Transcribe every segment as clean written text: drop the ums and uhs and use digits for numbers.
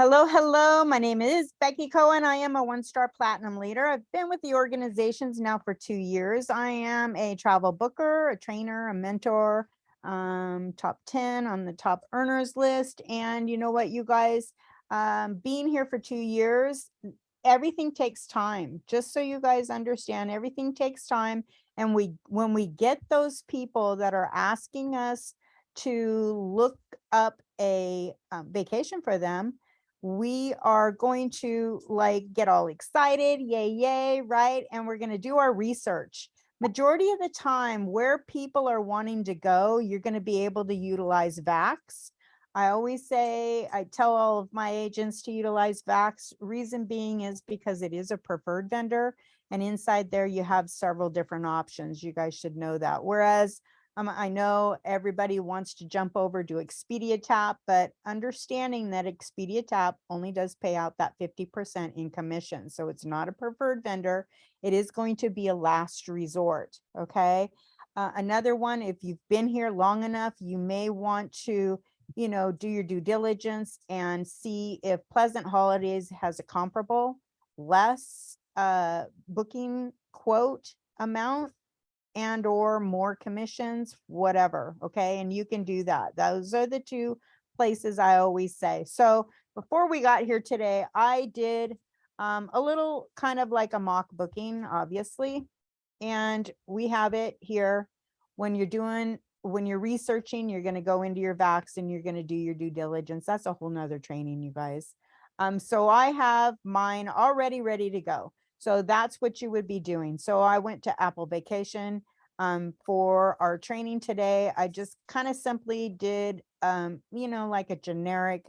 Hello, hello. My name is Becky Cohen. I am a one-star platinum leader. I've been with the organizations now for 2 years. I am a travel booker, a trainer, a mentor, top 10 on the top earners list. And you know what, you guys, being here for 2 years, everything takes time. Just so you guys understand, everything takes time. And when we get those people that are asking us to look up a vacation for them, we are going to like get all excited, yay, right? And we're going to do our research. Majority of the time, where people are wanting to go, you're going to be able to utilize VAX. I always say, I tell all of my agents to utilize VAX. Reason being is because it is a preferred vendor, and inside there you have several different options. You guys should know that. Whereas I know everybody wants to jump over to Expedia Tap, but understanding that Expedia Tap only does pay out that 50% in commission. So it's not a preferred vendor. It is going to be a last resort. Okay. Another one, if you've been here long enough, you may want to, do your due diligence and see if Pleasant Holidays has a comparable, less booking quote amount and or more commissions, whatever. Okay. And you can do that. Those are the two places I always say. So before we got here today, I did a little kind of like a mock booking, obviously. And we have it here. When you're researching, you're going to go into your VAX and you're going to do your due diligence. That's a whole nother training, you guys. So I have mine already ready to go. So that's what you would be doing. So I went to Apple Vacation for our training today. I just kind of simply did, like a generic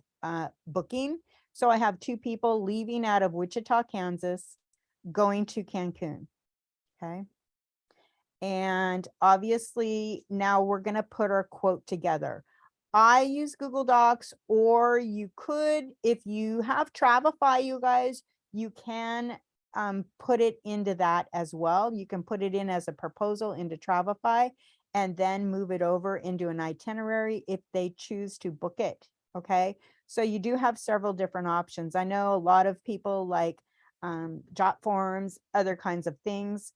booking. So I have two people leaving out of Wichita, Kansas, going to Cancun. Okay. And obviously now we're going to put our quote together. I use Google Docs, or you could, if you have Travefy, you guys, you can put it into that as well. You can put it in as a proposal into Travefy and then move it over into an itinerary if they choose to book it. Okay. So you do have several different options. I know a lot of people like Jotforms, other kinds of things.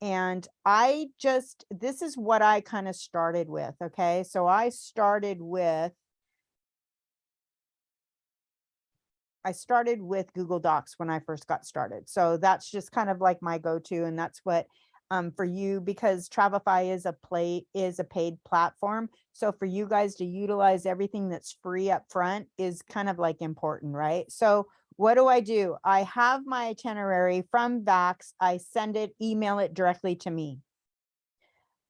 And this is what I kind of started with. Okay. So I started with Google Docs when I first got started. So that's just kind of like my go-to. And that's what for you, because Travefy is a paid platform. So for you guys to utilize everything that's free up front is kind of like important, right? So what do? I have my itinerary from VAX. I email it directly to me,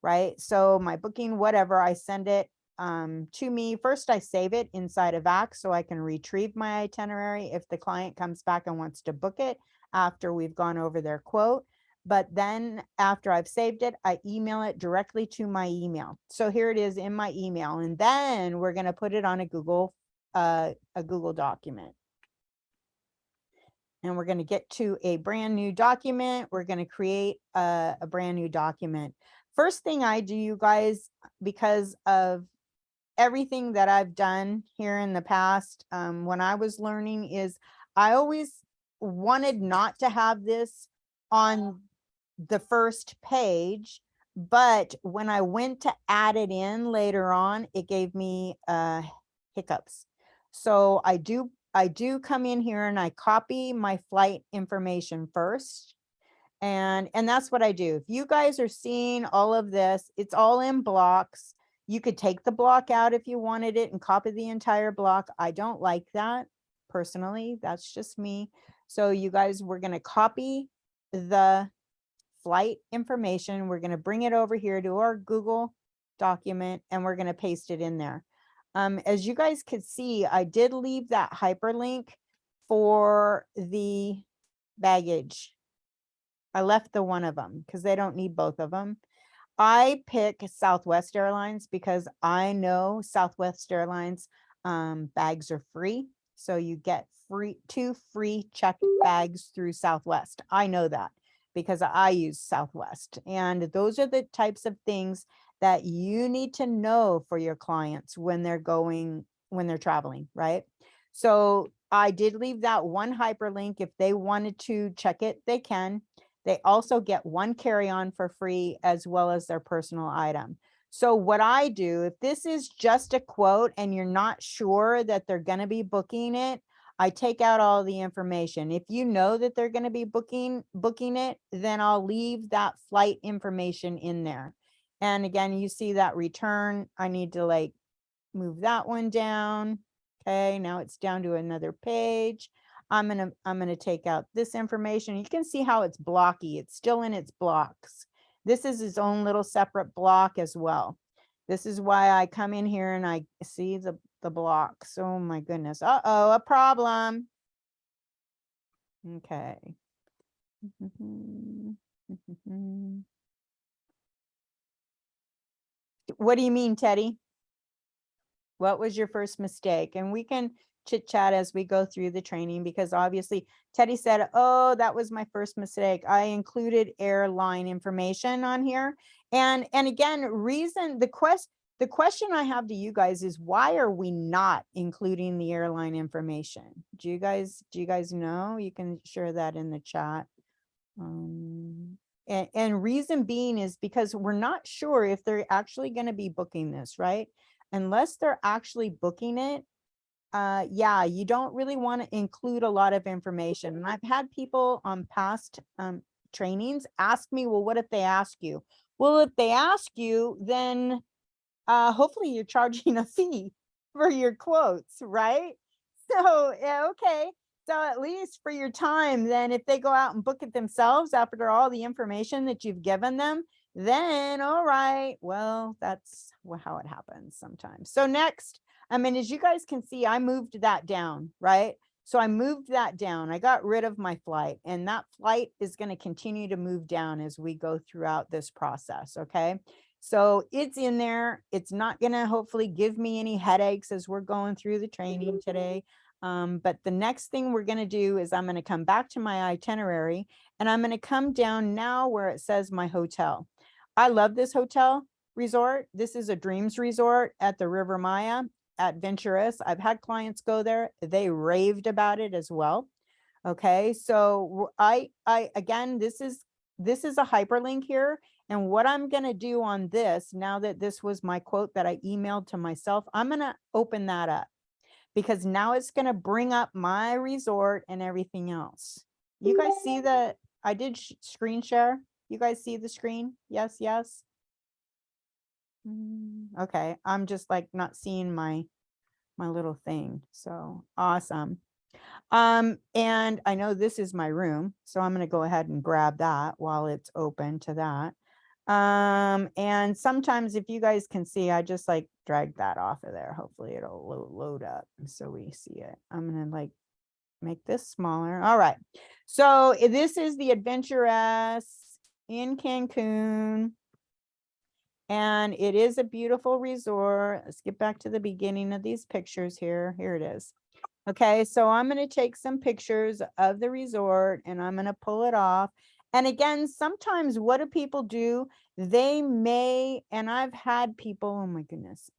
right? So my booking, whatever, I send it to me. First, I save it inside of VAX so I can retrieve my itinerary if the client comes back and wants to book it after we've gone over their quote. But then after I've saved it, I email it directly to my email. So here it is in my email. And then we're going to put it on a Google document. And we're going to get to a brand new document. We're going to create a brand new document. First thing I do, you guys, because of everything that I've done here in the past, when I was learning, is I always wanted not to have this on the first page, but when I went to add it in later on, it gave me hiccups. So I do come in here and I copy my flight information first. And that's what I do. If you guys are seeing all of this, it's all in blocks. You could take the block out if you wanted it and copy the entire block. I don't like that personally. That's just me. So you guys, we're going to copy the flight information. We're going to bring it over here to our Google document and we're going to paste it in there. As you guys could see, I did leave that hyperlink for the baggage. I left the one of them because they don't need both of them. I pick Southwest Airlines because I know Southwest Airlines bags are free. So you get two free checked bags through Southwest. I know that because I use Southwest. And those are the types of things that you need to know for your clients when they're traveling, right? So I did leave that one hyperlink. If they wanted to check it, they can. They also get one carry-on for free as well as their personal item. So what I do, if this is just a quote and you're not sure that they're going to be booking it, I take out all the information. If you know that they're going to be booking it, then I'll leave that flight information in there. And again, you see that return. I need to like move that one down. Okay, now it's down to another page. I'm gonna take out this information. You can see how it's blocky. It's still in its blocks. This is its own little separate block as well. This is why I come in here and I see the blocks. Oh my goodness. Uh-oh, a problem. Okay. What do you mean, Teddy? What was your first mistake? And we can chit chat as we go through the training, because obviously Teddy said, oh, that was my first mistake. I included airline information on here. And again, the question I have to you guys is, why are we not including the airline information? Do you guys know? You can share that in the chat. And reason being is because we're not sure if they're actually going to be booking this, right? Unless they're actually booking it, yeah, you don't really want to include a lot of information. And I've had people on past trainings ask me, well, what if they ask you? Well, if they ask you, then hopefully you're charging a fee for your quotes, right? So, yeah, okay. So at least for your time, then if they go out and book it themselves after all the information that you've given them, then all right, well, that's how it happens sometimes. So next, I mean, as you guys can see, I moved that down, right? So I moved that down. I got rid of my flight, and that flight is going to continue to move down as we go throughout this process. Okay. So it's in there. It's not going to hopefully give me any headaches as we're going through the training today. But the next thing we're going to do is I'm going to come back to my itinerary, and I'm going to come down now where it says my hotel. I love this hotel resort. This is a Dreams Resort at the River Maya at Venturous. I've had clients go there. They raved about it as well. Okay, so again, this is a hyperlink here. And what I'm going to do on this, now that this was my quote that I emailed to myself, I'm going to open that up, because now it's going to bring up my resort and everything else. You guys see the, I did screen share. You guys see the screen? Yes, yes. Okay, I'm just like not seeing my little thing. So awesome. And I know this is my room, so I'm going to go ahead and grab that while it's open to that. And sometimes if you guys can see, I just like drag that off of there. Hopefully it'll load up so we see it. I'm going to like make this smaller. All right. So this is the Adventurous in Cancun. And it is a beautiful resort. Let's get back to the beginning of these pictures here. Here it is. Okay, so I'm going to take some pictures of the resort and I'm going to pull it off. And again, sometimes what do people do? They may, and I've had people, oh my goodness,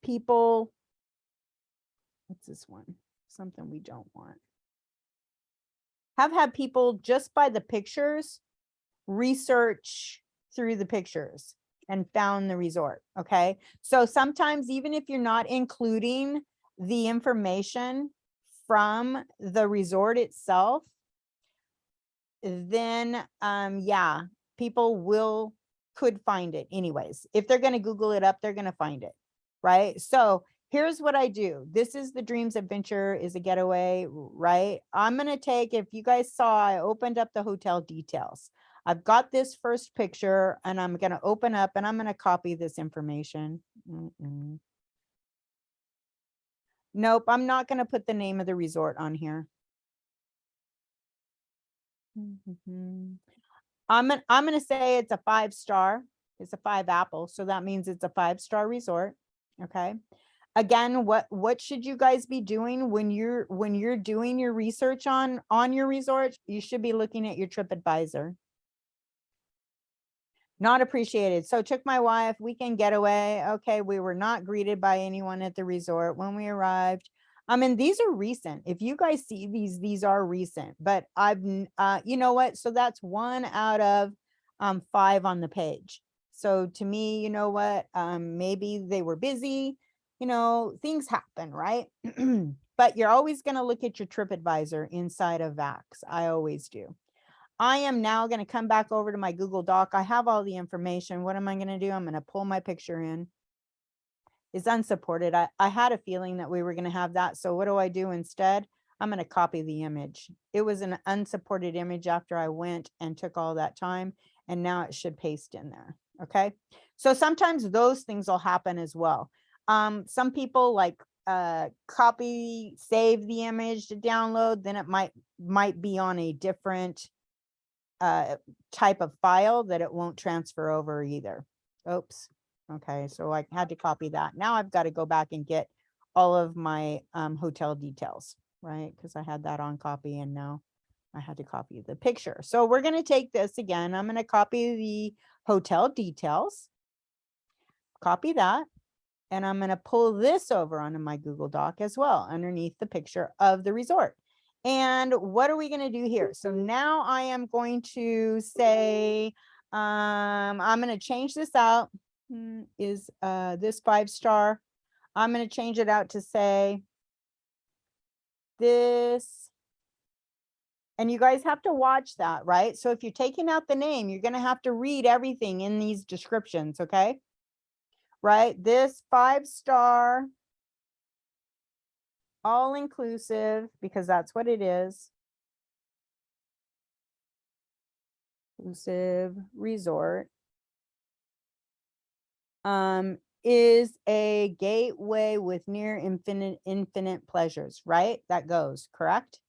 people, what's this one? Something we don't want. Have had people just by the pictures research through the pictures and found the resort. Okay, so sometimes even if you're not including the information from the resort itself, then yeah, people could find it anyways. If they're going to Google it up, they're going to find it, right? So here's what I do. This is the Dreams Adventure is a Getaway, right? I'm going to take, if you guys saw, I opened up the hotel details. I've got this first picture and I'm going to open up and I'm going to copy this information. Nope, I'm not going to put the name of the resort on here. I'm going to say it's a 5-star. It's a 5 apple, so that means it's a 5-star resort. Okay. Again, what should you guys be doing when you're doing your research on your resort? You should be looking at your TripAdvisor. Not appreciated. So took my wife, weekend getaway. Okay, we were not greeted by anyone at the resort when we arrived. I mean, these are recent. If you guys see these are recent, but you know what? So that's 1 out of 5 on the page. So to me, you know what? Maybe they were busy, you know, things happen, right? But you're always going to look at your TripAdvisor inside of Vax. I always do. I am now going to come back over to my Google Doc. I have all the information. What am I going to do? I'm going to pull my picture in. It's unsupported. I had a feeling that we were going to have that. So what do I do instead? I'm going to copy the image. It was an unsupported image after I went and took all that time, and now it should paste in there. Okay. So sometimes those things will happen as well. Some people like copy, save the image to download, then it might be on a different type of file that it won't transfer over either. Oops. Okay, so I had to copy that. Now I've got to go back and get all of my hotel details, right? Because I had that on copy and now I had to copy the picture. So we're going to take this again. I'm going to copy the hotel details, copy that, and I'm going to pull this over onto my Google Doc as well underneath the picture of the resort. And what are we going to do here? So now I am going to say, I'm going to change this out. Is this 5-star? I'm going to change it out to say this. And you guys have to watch that, right? So if you're taking out the name, you're going to have to read everything in these descriptions, okay? Right? This 5-star, all inclusive, because that's what it is. Inclusive resort. Is a gateway with near infinite pleasures, right? That goes, correct?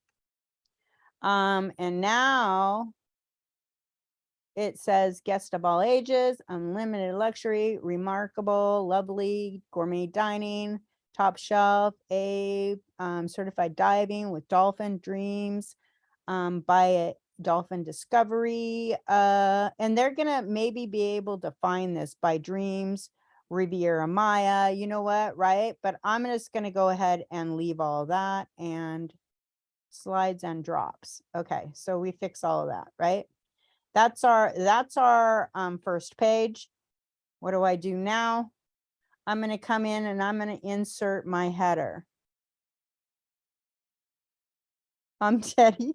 And now it says guest of all ages, unlimited luxury, remarkable, lovely, gourmet dining, top shelf, certified diving with dolphin dreams, by a dolphin discovery. And they're gonna maybe be able to find this by Dreams, Riviera Maya, you know what, right? But I'm just gonna go ahead and leave all that and slides and drops. Okay, so we fix all of that, right? That's our first page. What do I do now? I'm going to come in and I'm going to insert my header. Teddy.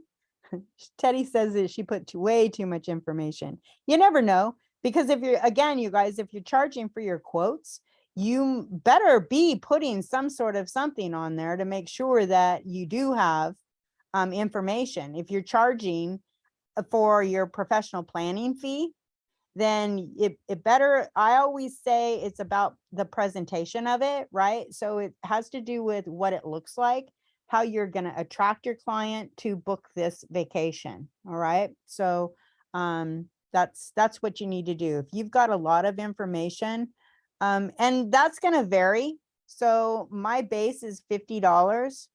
Teddy says that she put way too much information. You never know, because if you're, again, you guys, if you're charging for your quotes, you better be putting some sort of something on there to make sure that you do have information. If you're charging for your professional planning fee, then it better, I always say it's about the presentation of it, right? So it has to do with what it looks like, how you're going to attract your client to book this vacation. All right. So that's what you need to do. If you've got a lot of information, and that's going to vary. So my base is $50.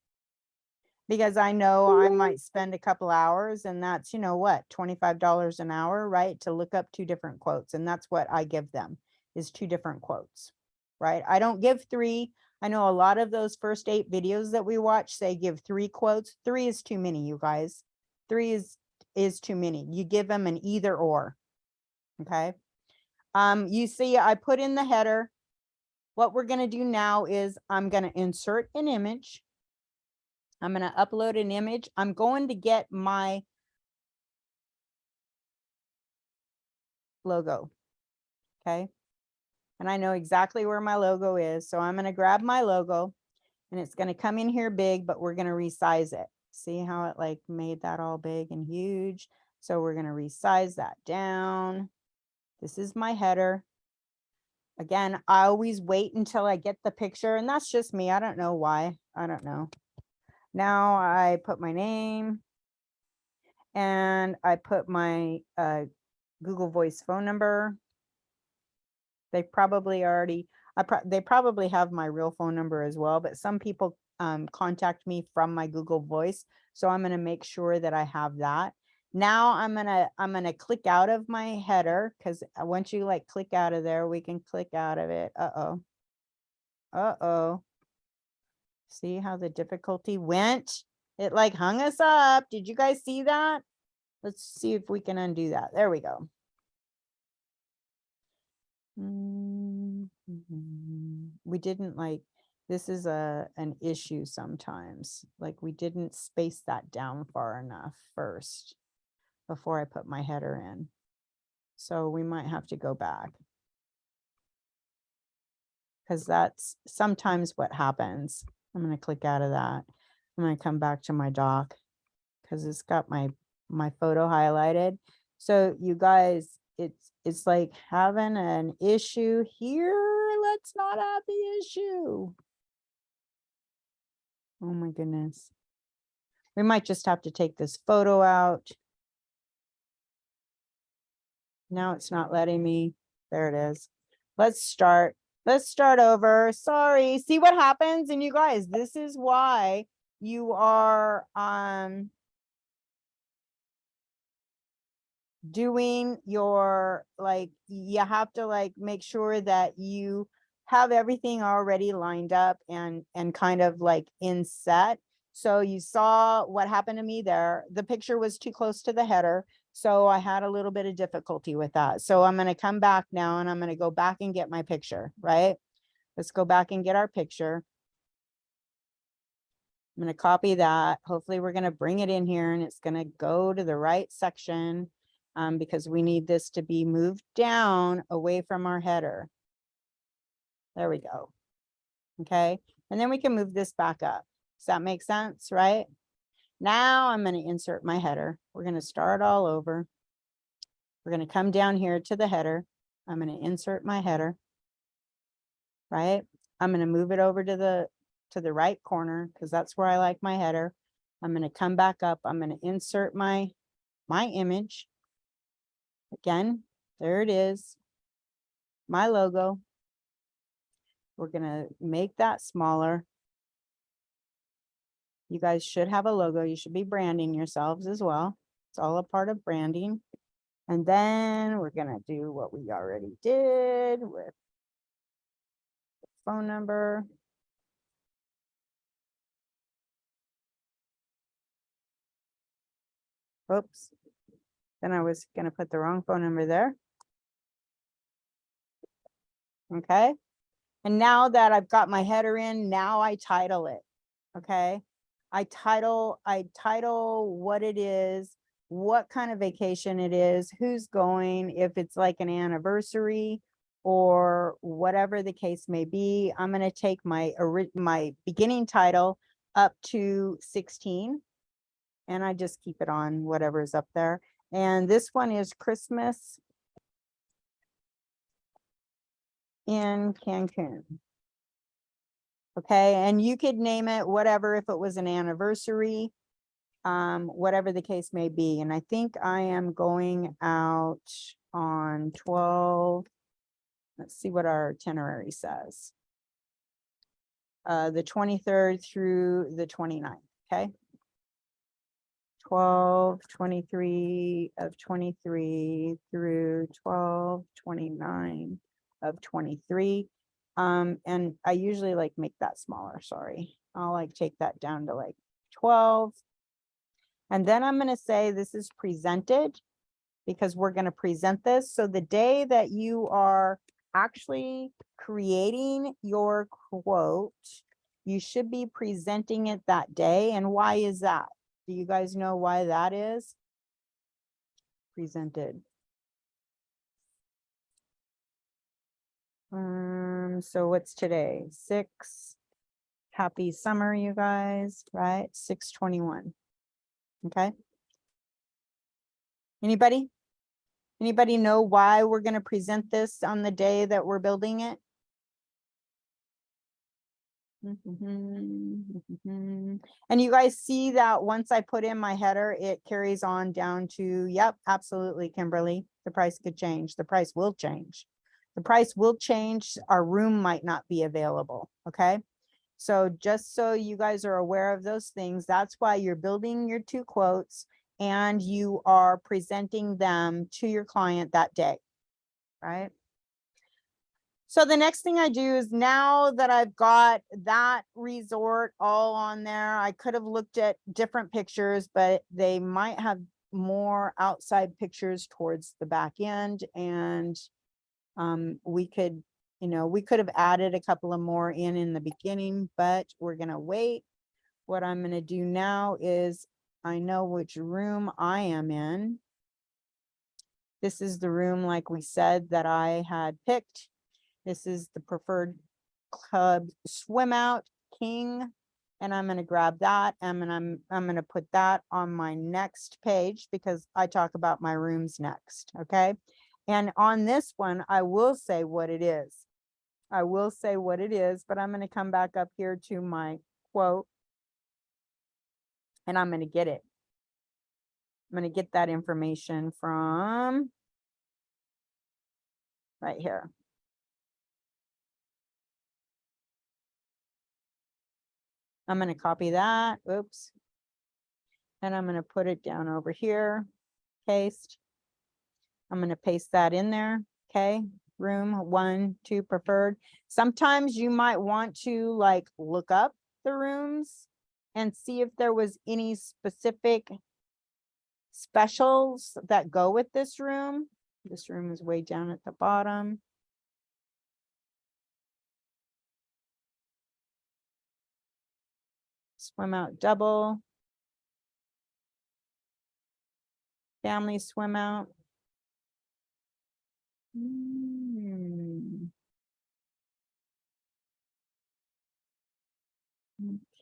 Because I know I might spend a couple hours, and that's, you know what, $25 an hour, right? To look up 2 different quotes. And that's what I give them, is 2 different quotes, right? I don't give 3. I know a lot of those first 8 videos that we watch say give 3 quotes. 3 is too many, you guys. 3 is too many. You give them an either or. Okay. You see, I put in the header. What we're going to do now is I'm going to insert an image. I'm going to upload an image. I'm going to get my logo. Okay. And I know exactly where my logo is. So I'm going to grab my logo, and it's going to come in here big, but we're going to resize it. See how it like made that all big and huge. So we're going to resize that down. This is my header. Again, I always wait until I get the picture, and that's just me. I don't know why. I don't know. Now I put my name, and I put my Google Voice phone number. They probably already, they probably have my real phone number as well, but some people contact me from my Google Voice. So I'm going to make sure that I have that. Now I'm going to click out of my header, because once you like click out of there, we can click out of it. Uh-oh. See how the difficulty went? It like hung us up. Did you guys see that? Let's see if we can undo that. There we go. We didn't like, this is an issue sometimes. Like we didn't space that down far enough first before I put my header in. So we might have to go back. Because that's sometimes what happens. I'm going to click out of that. I'm going to come back to my doc because it's got my photo highlighted. So you guys, it's like having an issue here. Let's not have the issue. Oh my goodness. We might just have to take this photo out. Now it's not letting me. There it is. Let's start. Let's start over. Sorry. See what happens? And you guys, this is why you are doing your, like, you have to like make sure that you have everything already lined up and kind of like in set. So you saw what happened to me there. The picture was too close to the header. So I had a little bit of difficulty with that. So I'm going to come back now and I'm going to go back and get my picture, right? Let's go back and get our picture. I'm going to copy that. Hopefully we're going to bring it in here and it's going to go to the right section because we need this to be moved down away from our header. There we go. Okay. And then we can move this back up. Does that make sense? Right? Now I'm going to insert my header. We're going to start all over. We're going to come down here to the header. I'm going to insert my header. Right? I'm going to move it over to the right corner because that's where I like my header. I'm going to come back up. I'm going to insert my image. Again, there it is. My logo. We're going to make that smaller. You guys should have a logo. You should be branding yourselves as well. It's all a part of branding. And then we're going to do what we already did with the phone number. Oops. Then I was going to put the wrong phone number there. Okay. And now that I've got my header in, now I title it. Okay. I title what it is, what kind of vacation it is, who's going, if it's like an anniversary or whatever the case may be. I'm going to take my beginning title up to 16 and I just keep it on whatever's up there. And this one is Christmas in Cancun. Okay, and you could name it whatever if it was an anniversary, whatever the case may be. And I think I am going out on 12. Let's see what our itinerary says. The 23rd through the 29th. Okay. 12/23 of 23 through 12/29 of 23. And I usually like make that smaller. Sorry. I'll like take that down to like 12. And then I'm going to say this is presented because we're going to present this. So the day that you are actually creating your quote, you should be presenting it that day. And why is that? Do you guys know why that is? Presented. So what's today? 6. Happy summer, you guys, right? 6/21. Okay. Anybody know why we're going to present this on the day that we're building it? And you guys see that once I put in my header, it carries on down to, yep, absolutely, Kimberly. The price could change. The price will change. The price will change. Our room might not be available. Okay. So just so you guys are aware of those things, that's why you're building your 2 quotes and you are presenting them to your client that day. Right. So the next thing I do is, now that I've got that resort all on there, I could have looked at different pictures, but they might have more outside pictures towards the back end. And we could, we could have added a couple of more in the beginning, but we're going to wait. What I'm going to do now is, I know which room I am in. This is the room, like we said, that I had picked. This is the Preferred Club Swim Out King, and I'm going to grab that, and I'm going to put that on my next page, because I talk about my rooms next. Okay. And on this one, I will say what it is. I will say what it is, but I'm going to come back up here to my quote, and I'm going to get it. I'm going to get that information from right here. I'm going to copy that. Oops. And I'm going to put it down over here. Paste. I'm going to paste that in there. Okay. Room 1, 2 preferred. Sometimes you might want to like look up the rooms and see if there was any specific specials that go with this room. This room is way down at the bottom. Swim Out double. Family swim out.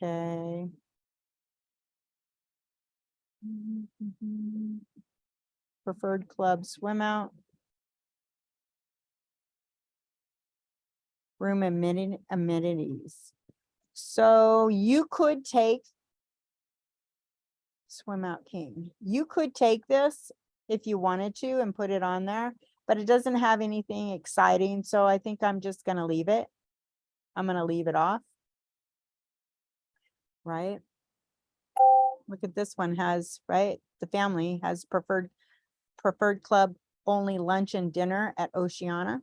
Okay. Preferred Club Swim Out. Room amenities. So you could take Swim Out King. You could take this if you wanted to and put it on there, but it doesn't have anything exciting. So I think I'm just going to leave it. I'm going to leave it off. Right. Look at this one has, right. The family has preferred club only lunch and dinner at Oceana.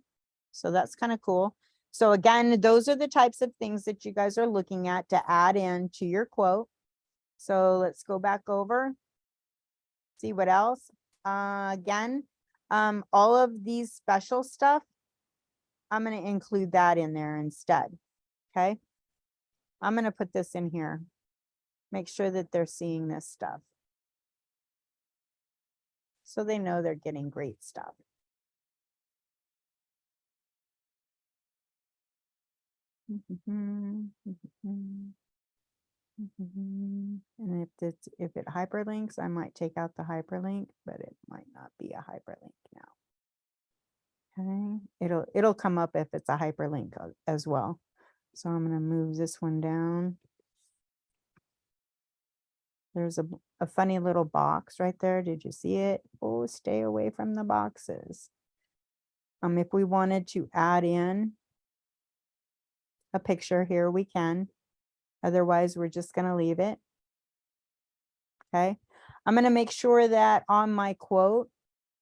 So that's kind of cool. So again, those are the types of things that you guys are looking at to add in to your quote. So let's go back over, see what else. Again, all of these special stuff, I'm going to include that in there instead. Okay. I'm going to put this in here. Make sure that they're seeing this stuff, so they know they're getting great stuff. And if it hyperlinks, I might take out the hyperlink, but it might not be a hyperlink now. Okay, it'll come up if it's a hyperlink as well. So I'm going to move this one down. There's a funny little box right there. Did you see it? Oh, stay away from the boxes. If we wanted to add in a picture here, we can. Otherwise, we're just going to leave it. Okay. I'm going to make sure that on my quote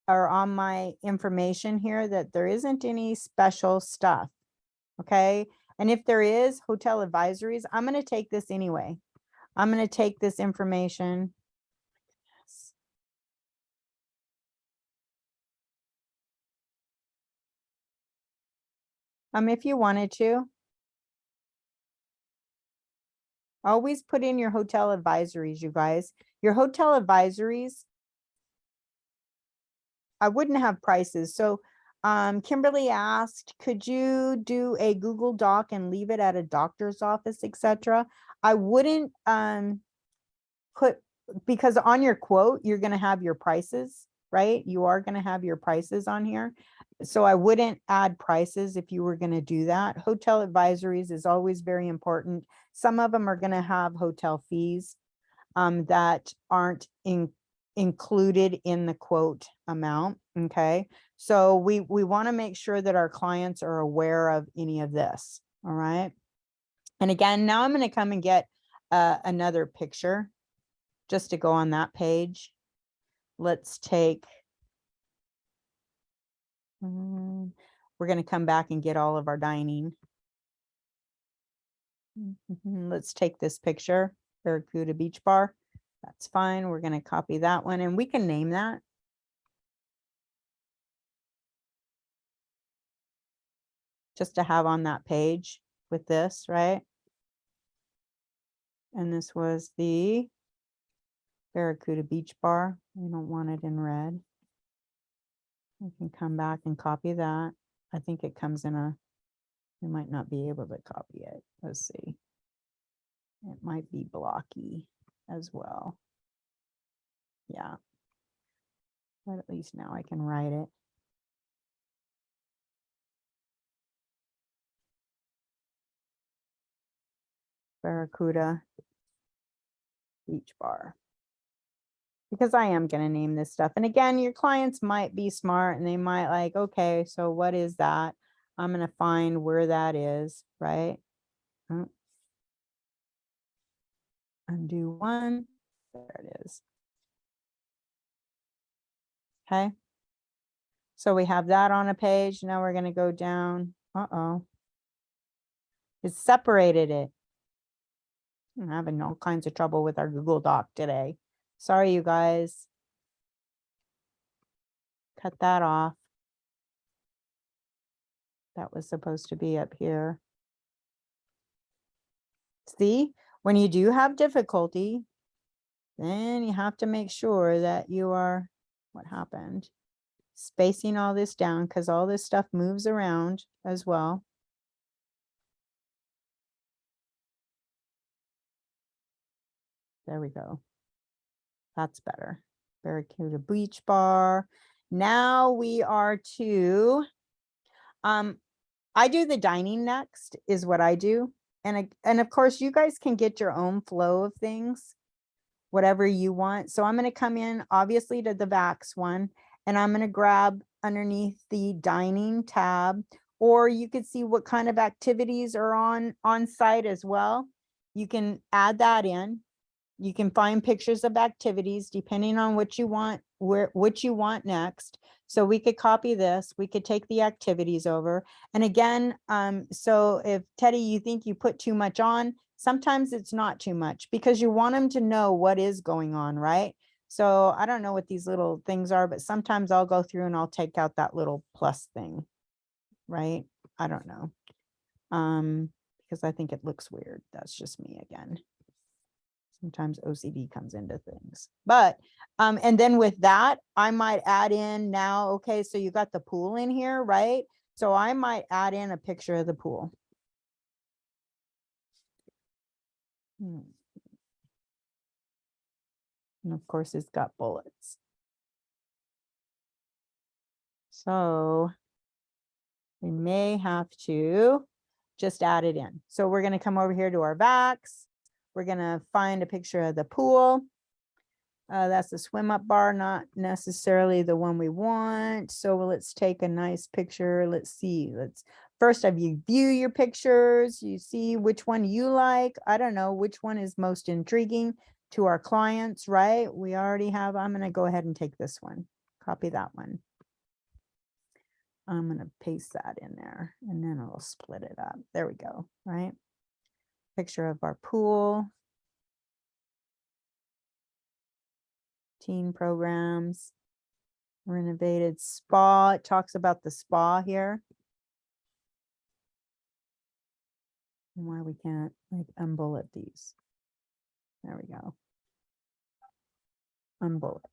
or on my information here that there isn't any special stuff. Okay. And if there is hotel advisories, I'm going to take this anyway. I'm going to take this information. If you wanted to, always put in your hotel advisories, you guys. Your hotel advisories, I wouldn't have prices. So Kimberly asked, could you do a Google Doc and leave it at a doctor's office, etc.? I wouldn't put, because on your quote, you're going to have your prices, right? You are going to have your prices on here. So I wouldn't add prices if you were going to do that. Hotel advisories is always very important. Some of them are going to have hotel fees that aren't included in the quote amount. Okay. So we want to make sure that our clients are aware of any of this. All right. And again, now I'm going to come and get another picture just to go on that page. Let's take, we're we're going to come back and get all of our dining. Let's take this picture, Barracuda Beach Bar. That's fine. We're going to copy that one and we can name that. Just to have on that page with this, right? And this was the Barracuda Beach Bar. We don't want it in red. We can come back and copy that. I think it comes in a, we might not be able to copy it. Let's see. It might be blocky as well. Yeah. But at least now I can write it. Barracuda Beach Bar. Because I am going to name this stuff. And again, your clients might be smart and they might like, okay, so what is that? I'm going to find where that is, right? Oh. Undo one. There it is. Okay. So we have that on a page. Now we're going to go down. Uh-oh. It separated it. I'm having all kinds of trouble with our Google Doc today. Sorry, you guys. Cut that off. That was supposed to be up here. See, when you do have difficulty, then you have to make sure that you are, what happened? Spacing all this down because all this stuff moves around as well. There we go. That's better. Barracuda Beach Bar. Now we are to, I do the dining next is what I do. And of course you guys can get your own flow of things, whatever you want. So I'm going to come in obviously to the VAX one, and I'm going to grab underneath the dining tab, or you could see what kind of activities are on site as well. You can add that in. You can find pictures of activities depending on what you want, what you want next. So we could copy this, we could take the activities over. And again, so if Teddy, you think you put too much on, sometimes it's not too much because you want them to know what is going on, right? So I don't know what these little things are, but sometimes I'll go through and I'll take out that little plus thing, right? I don't know. Because I think it looks weird. That's just me again. Sometimes OCD comes into things, but, and then with that, I might add in now, okay, so you got the pool in here, right? So I might add in a picture of the pool. And of course it's got bullets. So we may have to just add it in. So we're going to come over here to our VAX. We're going to find a picture of the pool. That's the swim up bar, not necessarily the one we want. So let's take a nice picture. Let's see. First have you view your pictures. You see which one you like. I don't know which one is most intriguing to our clients, right? We already have, I'm going to go ahead and take this one. Copy that one. I'm going to paste that in there and then I'll split it up. There we go, right? Picture of our pool. Teen programs, renovated spa. It talks about the spa here. And why we can't like unbullet these. There we go. Unbullet.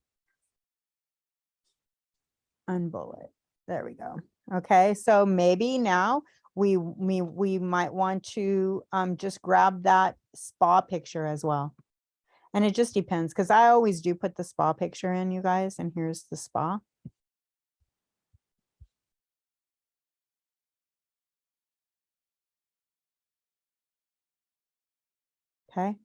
Unbullet. There we go. Okay, so maybe now we might want to just grab that spa picture as well. And it just depends because I always do put the spa picture in, you guys, and here's the spa. Okay.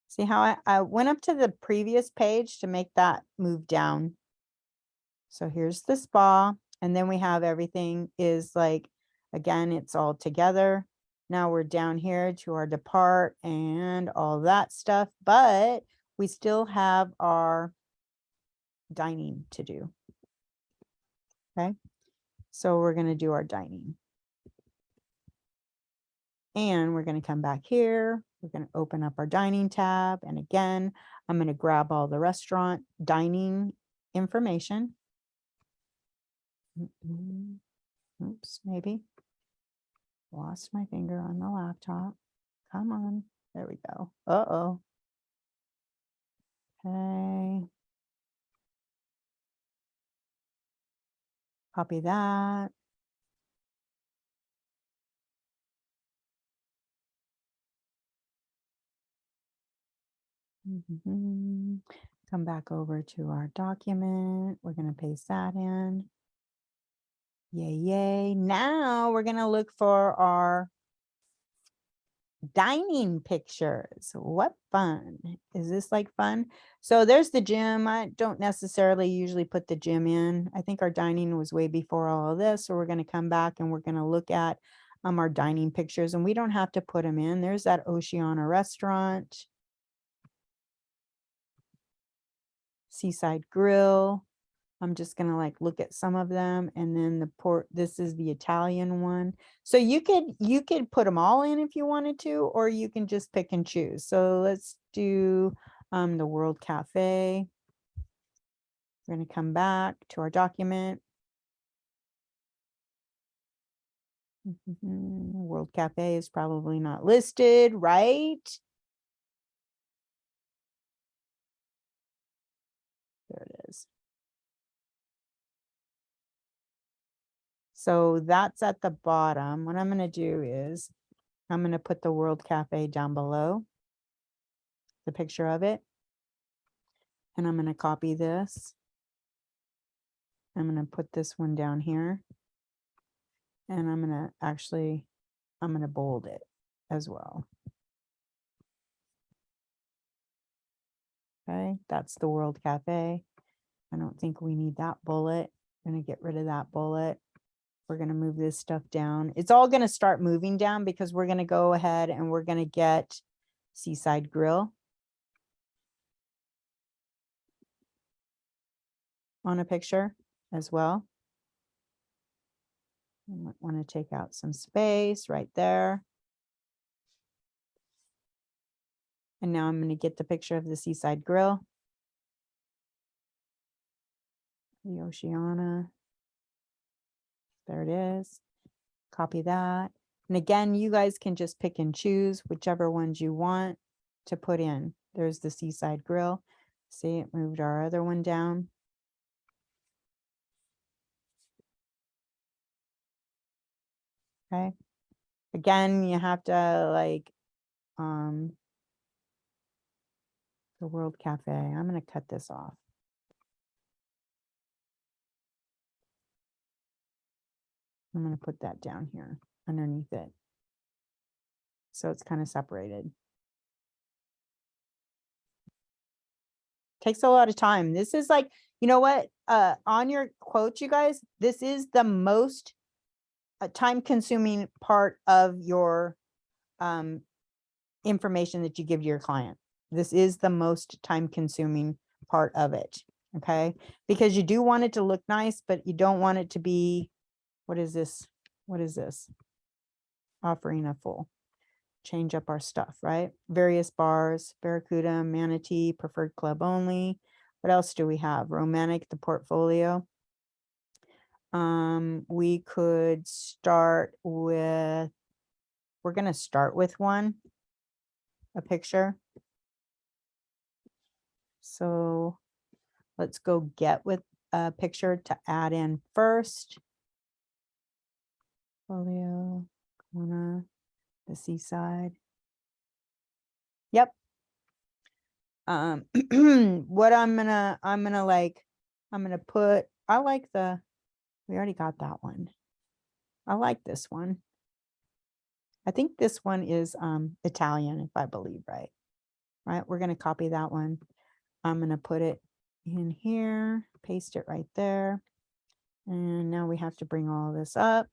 See how I went up to the previous page to make that move down. So here's the spa. And then we have everything is like, again, it's all together. Now we're down here to our depart and all that stuff, but we still have our dining to do. Okay, so we're going to do our dining. And we're going to come back here. We're going to open up our dining tab. And again, I'm going to grab all the restaurant dining information. Oops, maybe lost my finger on the laptop. Come on. There we go. Uh-oh. Okay. Copy that. Come back over to our document. We're going to paste that in. Yay, yay. Now we're going to look for our dining pictures. What fun. Is this like fun? So there's the gym. I don't necessarily usually put the gym in. I think our dining was way before all of this. So we're going to come back and we're going to look at our dining pictures, and we don't have to put them in. There's that Oceana restaurant. Seaside Grill. I'm just going to like look at some of them, and then the port, this is the Italian one. So you could put them all in if you wanted to, or you can just pick and choose. So let's do the World Cafe. We're going to come back to our document. World Cafe is probably not listed, right? There it is. So that's at the bottom. What I'm going to do is I'm going to put the World Cafe down below, the picture of it. And I'm going to copy this. I'm going to put this one down here. And I'm going to bold it as well. Okay, that's the World Cafe. I don't think we need that bullet. I'm going to get rid of that bullet. We're going to move this stuff down. It's all going to start moving down because we're going to go ahead and we're going to get Seaside Grill on a picture as well. I might want to take out some space right there. And now I'm going to get the picture of the Seaside Grill. The Oceana. There it is. Copy that. And again, you guys can just pick and choose whichever ones you want to put in. There's the Seaside Grill. See, it moved our other one down. Okay. Again, you have to like the World Cafe. I'm going to cut this off. I'm going to put that down here underneath it. So it's kind of separated. Takes a lot of time. This is like, you know what, on your quotes, you guys, this is the most time consuming part of your information that you give to your client. This is the most time consuming part of it. Okay, because you do want it to look nice, but you don't want it to be, what is this? What is this? Offering a full. Change up our stuff, right? Various bars, Barracuda, Manatee, Preferred Club Only. What else do we have? Romantic, the portfolio. We could start with, we're going to start with one, a picture. So let's go get with a picture to add in first. Portfolio, Kona, the Seaside. Yep. What I'm gonna put, I like the, we already got that one. I like this one. I think this one is Italian, if I believe right. Right, we're gonna copy that one. I'm gonna put it in here, paste it right there. And now we have to bring all this up.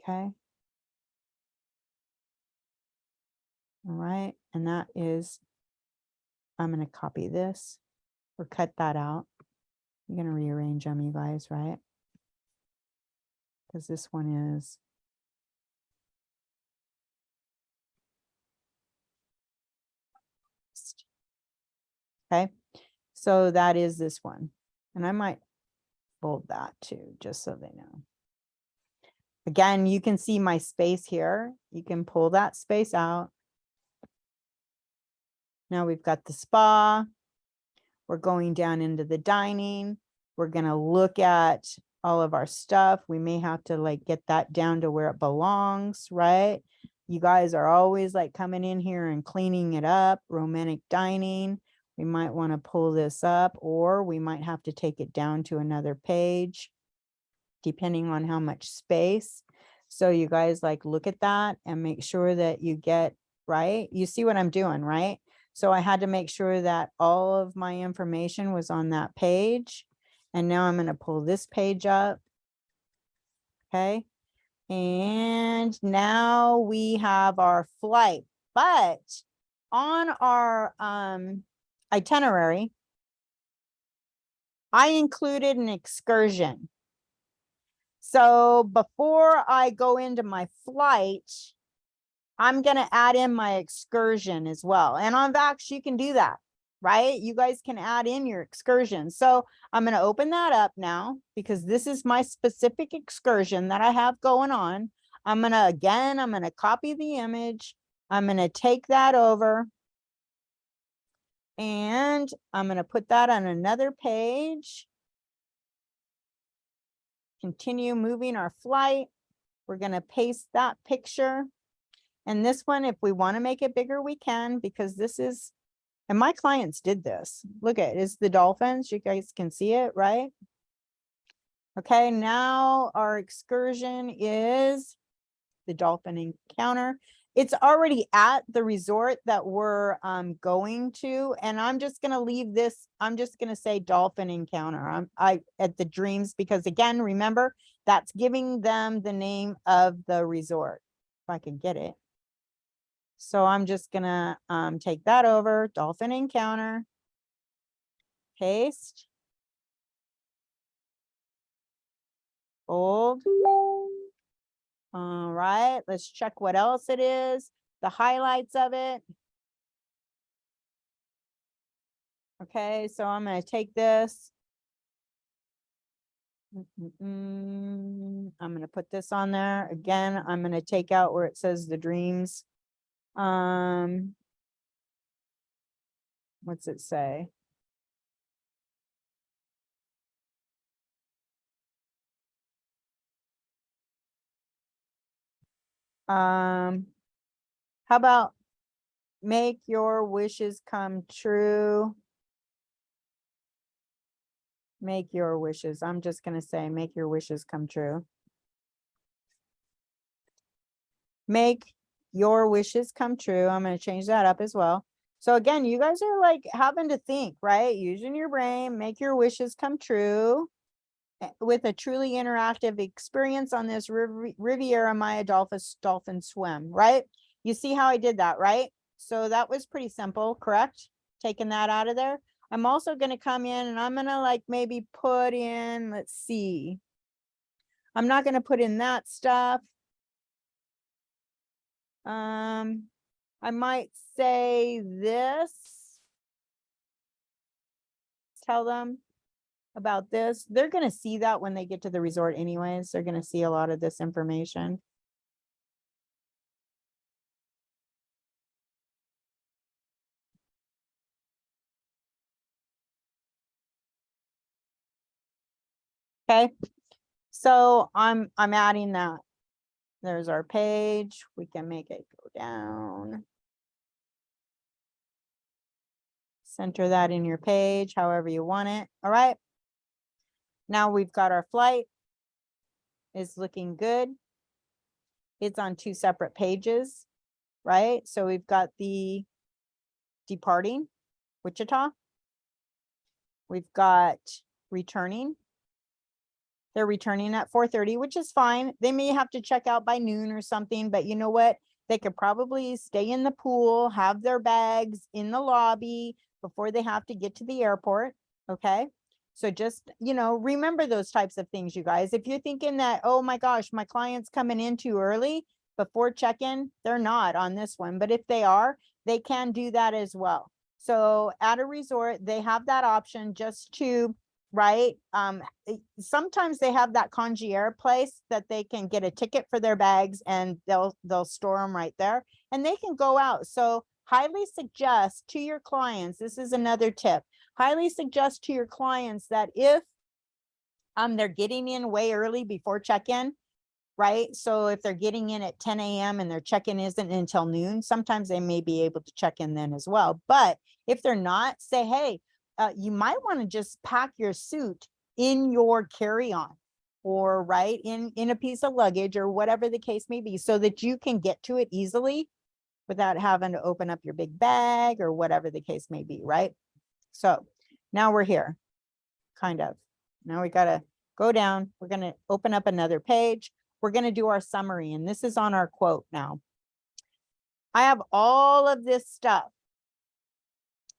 Okay. All right, and that is I'm going to copy this or cut that out. I'm going to rearrange them, you guys, right? Because this one is. Okay, so that is this one. And I might bold that too, just so they know. Again, you can see my space here. You can pull that space out. Now we've got the spa. We're going down into the dining. We're going to look at all of our stuff. We may have to like get that down to where it belongs, right? You guys are always like coming in here and cleaning it up. Romantic dining. We might want to pull this up, or we might have to take it down to another page, depending on how much space. So you guys like look at that and make sure that you get right. You see what I'm doing, right? So I had to make sure that all of my information was on that page. And now I'm going to pull this page up. Okay. And now we have our flight, but on our itinerary, I included an excursion. So before I go into my flight, I'm going to add in my excursion as well. And on Vax, you can do that, right? You guys can add in your excursion. So I'm going to open that up now because this is my specific excursion that I have going on. I'm going to copy the image. I'm going to take that over. And I'm going to put that on another page. Continue moving our flight. We're going to paste that picture. And this one, if we want to make it bigger, we can, because this is, and my clients did this. Look at it, it's the dolphins. You guys can see it, right? Okay, now our excursion is the dolphin encounter. It's already at the resort that we're going to, and I'm just going to leave this. I'm just going to say dolphin encounter. I at the Dreams, because again, remember, that's giving them the name of the resort. If I can get it. So I'm just gonna take that over, dolphin encounter, paste, bold. All right, let's check what else it is, the highlights of it. Okay, so I'm gonna take this. I'm gonna put this on there. Again, I'm gonna take out where it says the Dreams. What's it say? How about make your wishes come true? Make your wishes. I'm just going to say, make your wishes come true. Make your wishes come true. I'm going to change that up as well. So again, you guys are like having to think, right? Using your brain, make your wishes come true with a truly interactive experience on this Riviera Maya Dolphin Swim, right? You see how I did that, right? So that was pretty simple, correct? Taking that out of there. I'm also going to come in and I'm going to like maybe put in, let's see. I'm not going to put in that stuff. I might say this. Tell them about this. They're going to see that when they get to the resort anyways. They're going to see a lot of this information. Okay. So I'm adding that. There's our page. We can make it go down. Center that in your page, however you want it. All right. Now we've got our flight. Is looking good. It's on 2 separate pages, right? So we've got the departing Wichita. We've got returning. They're returning at 4:30, which is fine. They may have to check out by noon or something, but you know what? They could probably stay in the pool, have their bags in the lobby, before they have to get to the airport. Okay. So just, remember those types of things, you guys. If you're thinking that, oh my gosh, my client's coming in too early before check-in, they're not on this one. But if they are, they can do that as well. So at a resort, they have that option just to, right? Sometimes they have that concierge place that they can get a ticket for their bags and they'll store them right there and they can go out. So highly suggest to your clients, this is another tip, highly suggest to your clients that if they're getting in way early before check-in, right? So if they're getting in at 10 a.m. and their check-in isn't until noon, sometimes they may be able to check in then as well. But if they're not, say, hey, you might want to just pack your suit in your carry-on or right in a piece of luggage or whatever the case may be so that you can get to it easily without having to open up your big bag or whatever the case may be, right? So now we're here, kind of. Now we got to go down. We're going to open up another page. We're going to do our summary, and this is on our quote now. I have all of this stuff.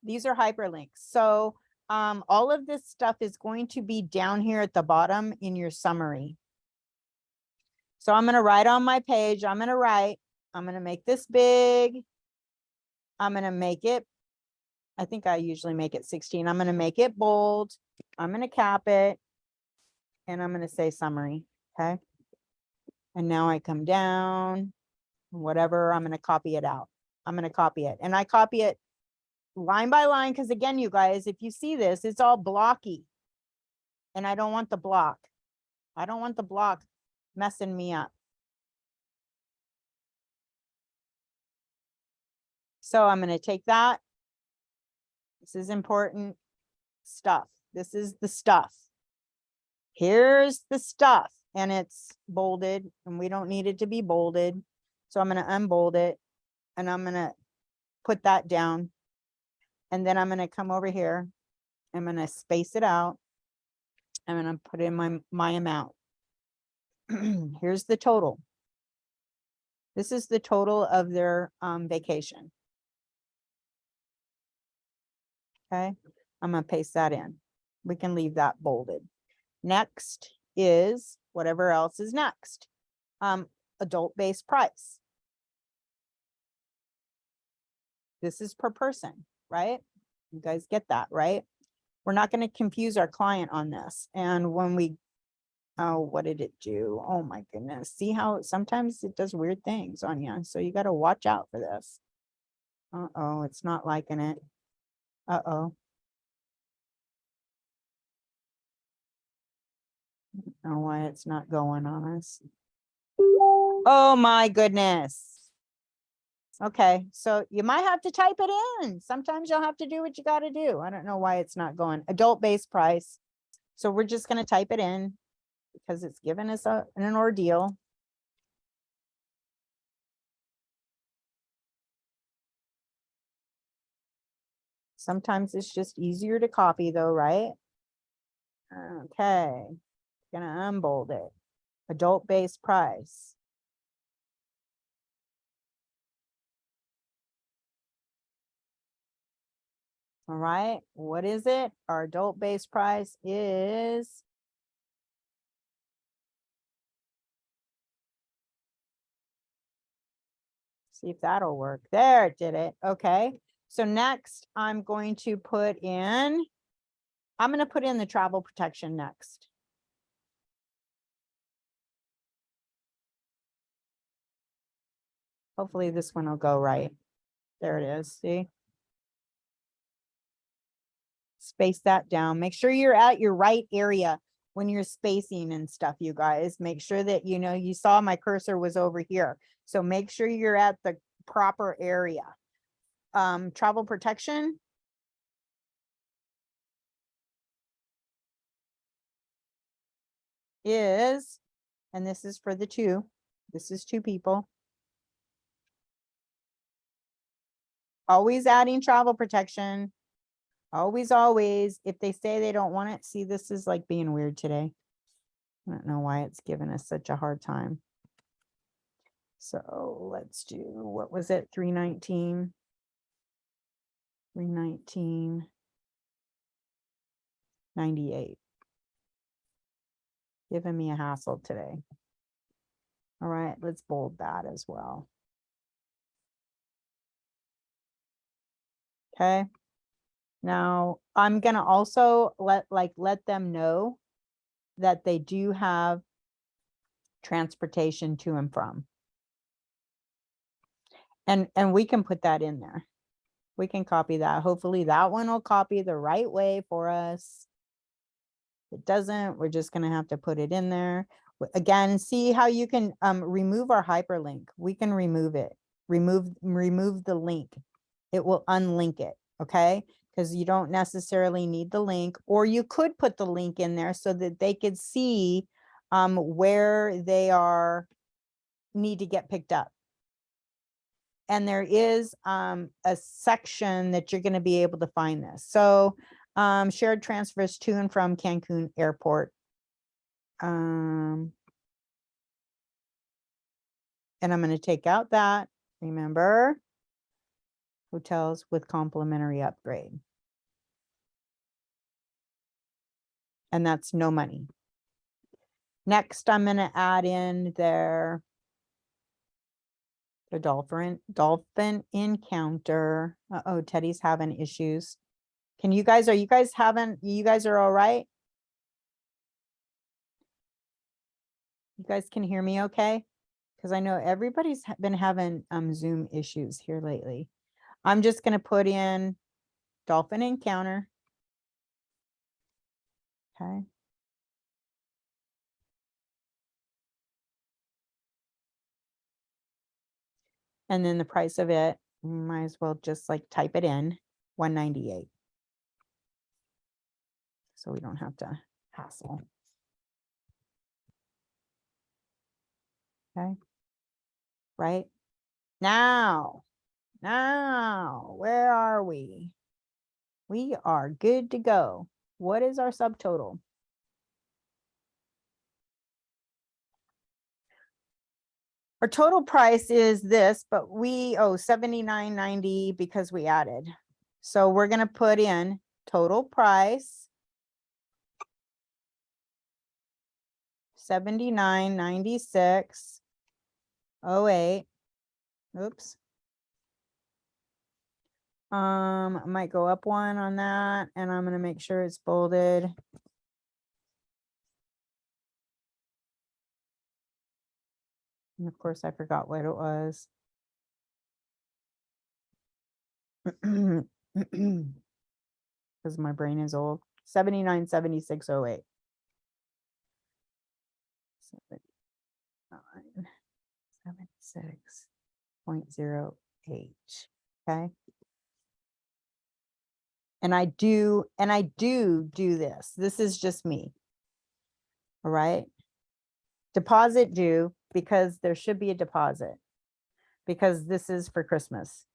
These are hyperlinks. So all of this stuff is going to be down here at the bottom in your summary. So I'm going to write on my page. I'm going to make this big. I'm going to make it, I think I usually make it 16. I'm going to make it bold. I'm going to cap it. And I'm going to say summary. Okay. And now I come down, whatever, I'm going to copy it out. I'm going to copy it. And I copy it line by line because again, you guys, if you see this, it's all blocky. And I don't want the block. I don't want the block messing me up. So I'm going to take that. This is important stuff. This is the stuff. Here's the stuff. And it's bolded and we don't need it to be bolded. So I'm going to unbold it and I'm going to put that down. And then I'm going to come over here. I'm going to space it out. I'm going to put in my amount. Here's the total. This is the total of their vacation. Okay. I'm going to paste that in. We can leave that bolded. Next is whatever else is next. Adult-based price. This is per person, right? You guys get that, right? We're not going to confuse our client on this. And when we, oh, what did it do? Oh my goodness. See how sometimes it does weird things on you. So you got to watch out for this. Uh-oh, it's not liking it. Uh-oh. I don't know why it's not going on us. Oh my goodness. Okay, so you might have to type it in. Sometimes you'll have to do what you got to do. I don't know why it's not going. Adult-based price. So we're just going to type it in because it's given us an ordeal. Sometimes it's just easier to copy though, right? Okay, gonna unbold it. Adult-based price. All right, what is it? Our adult-based price is see if that'll work. There, it did it. Okay, so next I'm going to put in, I'm going to put in the travel protection next. Hopefully this one will go right. There it is. See? Space that down. Make sure you're at your right area when you're spacing and stuff, you guys. Make sure that, you saw my cursor was over here. So make sure you're at the proper area. Travel protection. Is, and this is for the two. This is two people. Always adding travel protection. Always, always. If they say they don't want it, see, this is like being weird today. I don't know why it's giving us such a hard time. So let's do, what was it? 319. $319.98. Giving me a hassle today. All right, let's bold that as well. Okay. Now I'm gonna also let them know that they do have transportation to and from. And we can put that in there. We can copy that. Hopefully that one will copy the right way for us. If it doesn't, we're just gonna have to put it in there. Again, see how you can remove our hyperlink. We can remove it. Remove the link. It will unlink it, okay? Because you don't necessarily need the link, or you could put the link in there so that they could see where they need to get picked up. And there is a section that you're going to be able to find this. So shared transfers to and from Cancun Airport. And I'm going to take out that, remember, hotels with complimentary upgrade. And that's no money. Next, I'm going to add in the dolphin encounter. Uh-oh, Teddy's having issues. Are you guys are all right? You guys can hear me okay? Because I know everybody's been having Zoom issues here lately. I'm just going to put in dolphin encounter. Okay. And then the price of it, might as well just like type it in, $198. So we don't have to hassle. Okay. Right now, where are we? We are good to go. What is our subtotal? Our total price is this, but we owe $79.90 because we added. So we're going to put in total price $79.96.08. Oops. I might go up one on that, and I'm going to make sure it's bolded. And of course, I forgot what it was. Because my brain is old. 79.7608. 76.08. Okay. And I do this. This is just me. All right. Deposit due, because there should be a deposit, because this is for Christmas.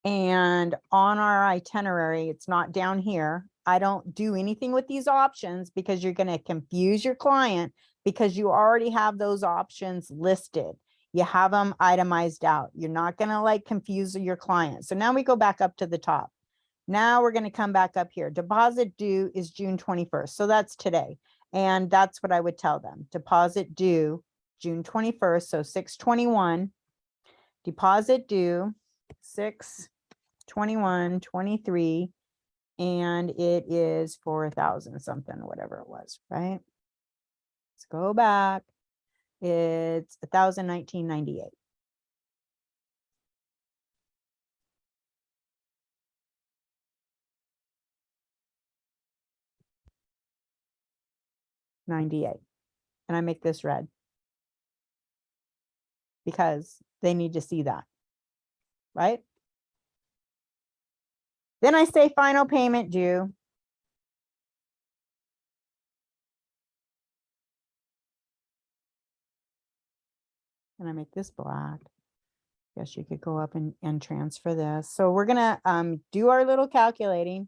And on our itinerary, it's not down here. I don't do anything with these options because you're going to confuse your client, because you already have those options listed. You have them itemized out. You're not going to like confuse your client. So now we go back up to the top. Now we're going to come back up here. Deposit due is June 21st. So that's today. And that's what I would tell them. Deposit due June 21st. So 6/21. Deposit due 6/21/23. And it is 4,000 something, whatever it was, right? Let's go back. It's $1,019.98. $98. And I make this red because they need to see that, right? Then I say final payment due. And I make this black. Guess you could go up and transfer this. So we're going to do our little calculating.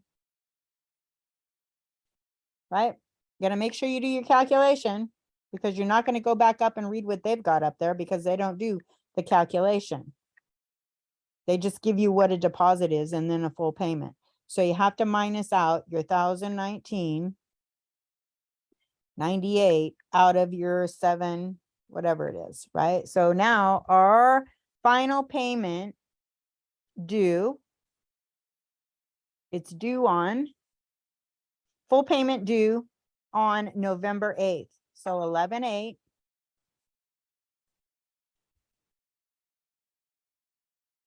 Right? You gotta make sure you do your calculation, because you're not gonna go back up and read what they've got up there, because they don't do the calculation. They just give you what a deposit is and then a full payment. So you have to minus out your 1,019.98 out of your 7, whatever it is, right? So now our final payment due, it's due on, full payment due on November 8th. So 11/8.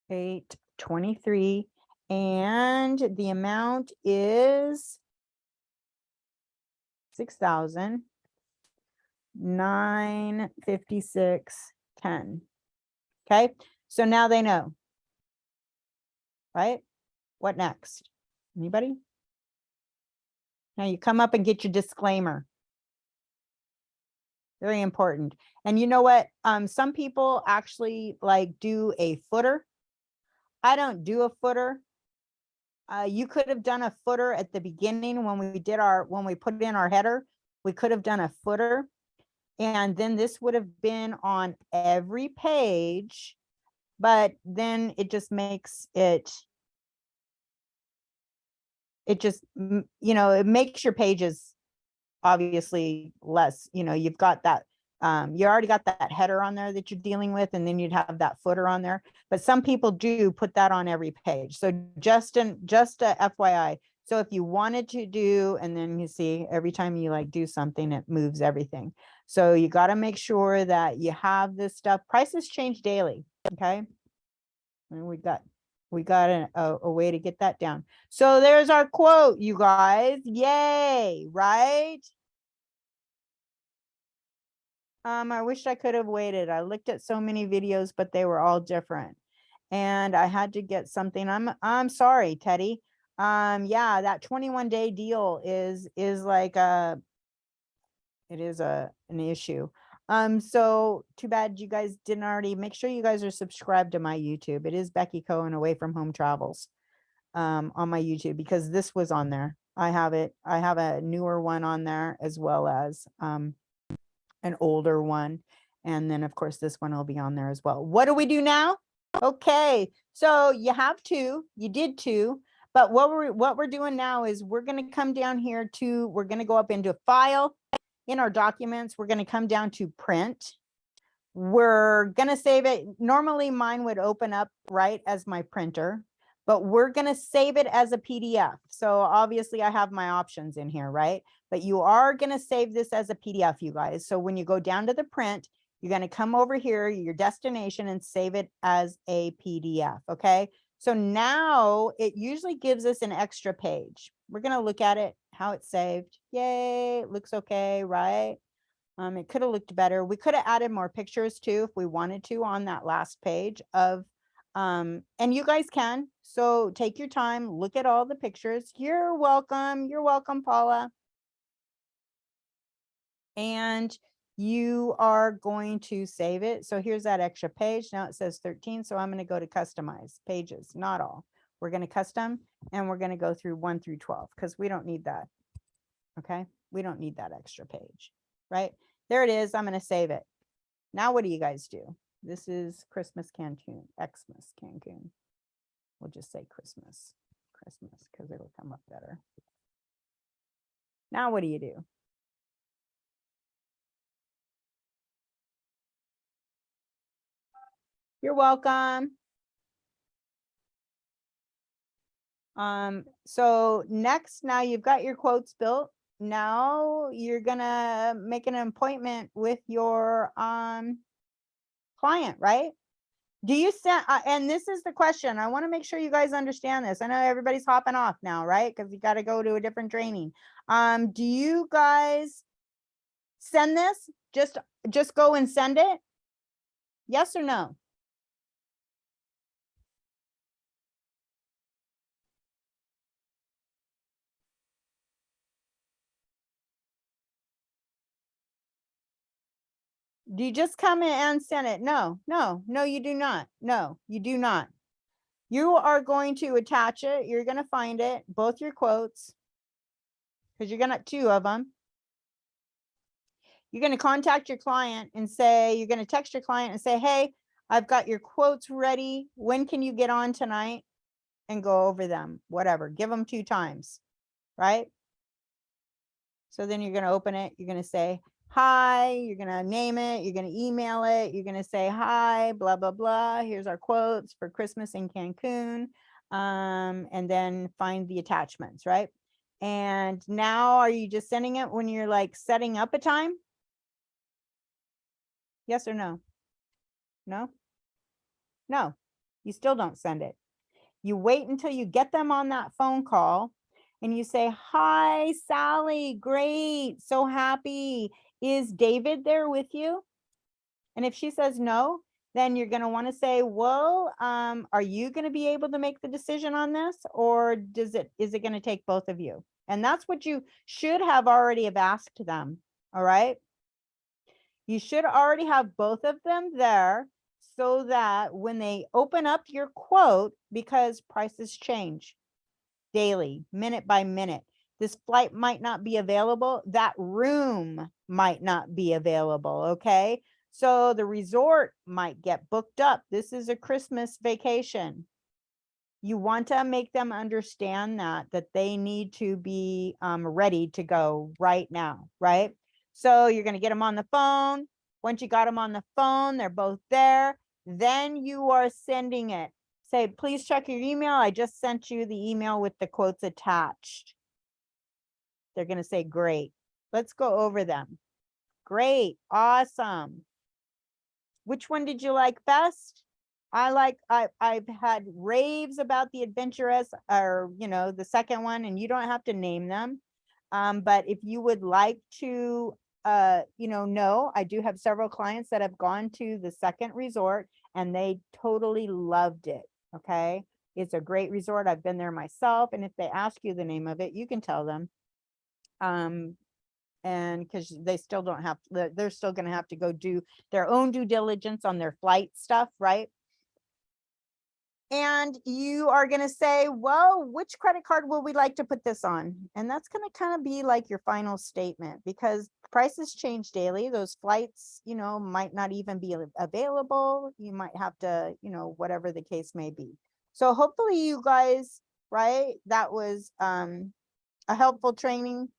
8/23, and the amount is 6,956.10. Okay, so now they know, right? What next? Anybody? Now you come up and get your disclaimer. Very important. And you know what? Some people actually like do a footer. I don't do a footer. You could have done a footer at the beginning when we put in our header. We could have done a footer, and then this would have been on every page, but then it just makes it just, it makes your pages obviously less, you've got that, you already got that header on there that you're dealing with, and then you'd have that footer on there. But some people do put that on every page. So just a FYI. So if you wanted to do, and then you see every time you like do something, it moves everything. So you got to make sure that you have this stuff. Prices change daily. Okay. And we got a way to get that down. So there's our quote, you guys. Yay, right? I wish I could have waited. I looked at so many videos, but they were all different. And I had to get something. I'm sorry, Teddy. Yeah, that 21-day deal is like an issue. So too bad you guys didn't already. Make sure you guys are subscribed to my YouTube. It is Becky Cohen Away from Home Travels on my YouTube, because this was on there. I have it. I have a newer one on there, as well as an older one. And then of course this one will be on there as well. What do we do now? Okay, so you have two, you did two, but what we're doing now is we're going to come down here to, we're going to go up into File in our documents. We're going to come down to Print. We're going to save it. Normally mine would open up right as my printer, but we're going to save it as a PDF. So obviously I have my options in here, right? But you are going to save this as a PDF, you guys. So when you go down to the print, you're going to come over here, your destination, and save it as a PDF. Okay. So now it usually gives us an extra page. We're going to look at it, how it's saved. Yay. It looks okay, right? It could have looked better. We could have added more pictures too, if we wanted to, on that last page of, and you guys can. So take your time, look at all the pictures. You're welcome. You're welcome, Paula. And you are going to save it. So here's that extra page. Now it says 13. So I'm going to go to customize pages, not all. We're going to custom, and we're going to go through 1 through 12, because we don't need that. Okay. We don't need that extra page, right? There it is. I'm going to save it. Now, what do you guys do? This is Christmas Cancun, Xmas Cancun. We'll just say Christmas, because it'll come up better. Now, what do you do? You're welcome. So next, now you've got your quotes built. Now you're gonna make an appointment with your client, right? Do you send, and this is the question, I want to make sure you guys understand this. I know everybody's hopping off now, right? Because you got to go to a different training. Do you guys send this? Just go and send it? Yes or no? Do you just come in and send it? No, you do not. No, you do not. You are going to attach it. You're going to find it, both your quotes, because you're going to two of them. You're going to contact your client and say, you're going to text your client and say, hey, I've got your quotes ready. When can you get on tonight? And go over them, whatever, give them 2 times, right? So then you're going to open it. You're going to say, hi, you're going to name it. You're going to email it. You're going to say, hi, blah, blah, blah. Here's our quotes for Christmas in Cancun. And then find the attachments, right? And now are you just sending it when you're like setting up a time? Yes or no? No? No, you still don't send it. You wait until you get them on that phone call and you say, hi, Sally, great, so happy. Is David there with you? And if she says no, then you're going to want to say, well, are you going to be able to make the decision on this, or is it going to take both of you? And that's what you should have already have asked them. All right. You should already have both of them there so that when they open up your quote, because prices change daily, minute by minute, this flight might not be available. That room might not be available. Okay. So the resort might get booked up. This is a Christmas vacation. You want to make them understand that they need to be ready to go right now, right? So you're going to get them on the phone. Once you got them on the phone, they're both there. Then you are sending it. Say, please check your email. I just sent you the email with the quotes attached. They're going to say, great. Let's go over them. Great. Awesome. Which one did you like best? I've had raves about the Adventuress, or, the second one, and you don't have to name them. But if you would like to, know, I do have several clients that have gone to the second resort and they totally loved it. Okay. It's a great resort. I've been there myself. And if they ask you the name of it, you can tell them. And because they still don't have, they're still going to have to go do their own due diligence on their flight stuff, right? And you are going to say, well, which credit card will we like to put this on? And that's going to kind of be like your final statement, because prices change daily. Those flights, might not even be available. You might have to, whatever the case may be. So hopefully you guys, right, that was a helpful training.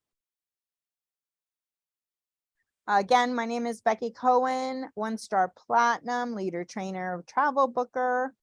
Again, my name is Becky Cohen, 1-star platinum leader, trainer, travel booker.